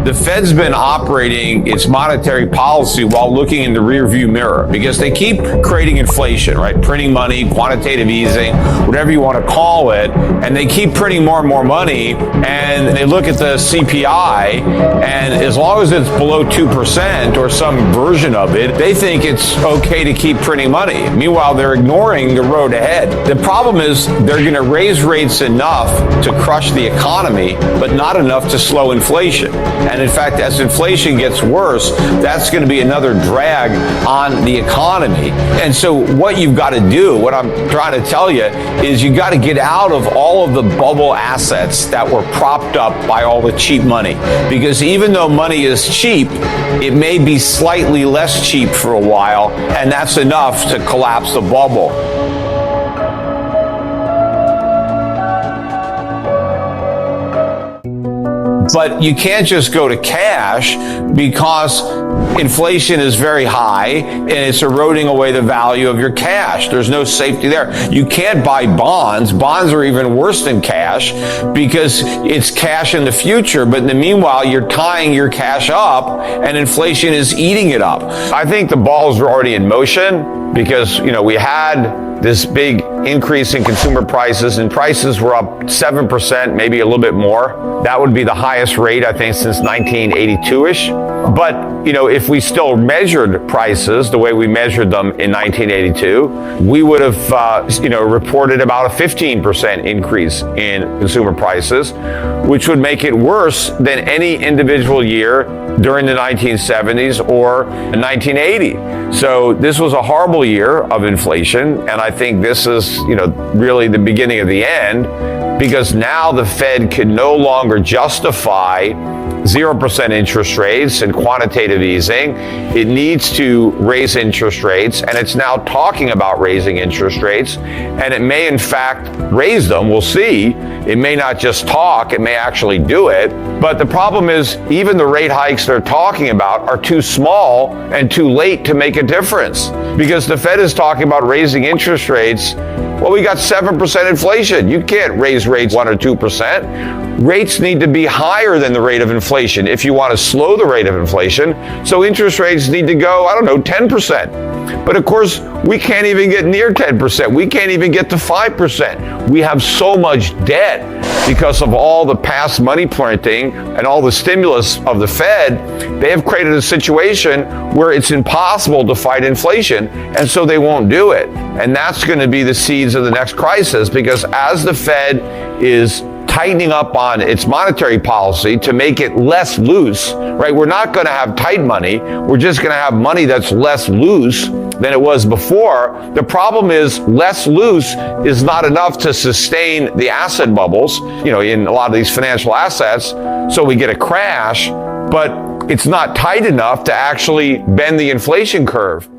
The Fed's been operating its monetary policy while looking in the rearview mirror because they keep creating inflation, right? Printing money, quantitative easing, whatever you want to call it, and they keep printing more and more money, and they look at the CPI, and as long as it's below 2% or some version of it, they think it's okay to keep printing money. Meanwhile, they're ignoring the road ahead. The problem is they're going to raise rates enough to crush the economy, but not enough to slow inflation. And in fact, as inflation gets worse, that's going to be another drag on the economy. And so what you've got to do, what I'm trying to tell you, is you got to get out of all of the bubble assets that were propped up by all the cheap money. Because even though money is cheap, it may be slightly less cheap for a while, and that's enough to collapse the bubble. But you can't just go to cash because inflation is very high and it's eroding away the value of your cash. There's no safety there. You can't buy bonds. Bonds are even worse than cash because it's cash in the future, but in the meanwhile, you're tying your cash up and inflation is eating it up. I think the balls are already in motion because, we had this big increase in consumer prices, and prices were up 7%, maybe a little bit more. That would be the highest rate, I think, since 1982-ish. But, if we still measured prices the way we measured them in 1982, we would have, reported about a 15% increase in consumer prices, which would make it worse than any individual year during the 1970s or 1980. So this was a horrible year of inflation, and I think this is, really the beginning of the end, because now the Fed can no longer justify 0% interest rates and quantitative easing. It needs to raise interest rates, and it's now talking about raising interest rates, and it may in fact raise them. We'll see. It may not just talk, it may actually do it. But the problem is even the rate hikes they're talking about are too small and too late to make a difference, because the Fed is talking about raising interest rates. Well, we got 7% inflation. You can't raise rates 1 or 2%. Rates need to be higher than the rate of inflation if you want to slow the rate of inflation. So interest rates need to go, 10%. But of course, we can't even get near 10%. We can't even get to 5%. We have so much debt because of all the past money printing and all the stimulus of the Fed. They have created a situation where it's impossible to fight inflation, and so they won't do it. And that's going to be the seeds of the next crisis, because as the Fed is tightening up on its monetary policy to make it less loose, right? We're not going to have tight money. We're just going to have money that's less loose than it was before. The problem is less loose is not enough to sustain the asset bubbles, in a lot of these financial assets. So we get a crash, but it's not tight enough to actually bend the inflation curve.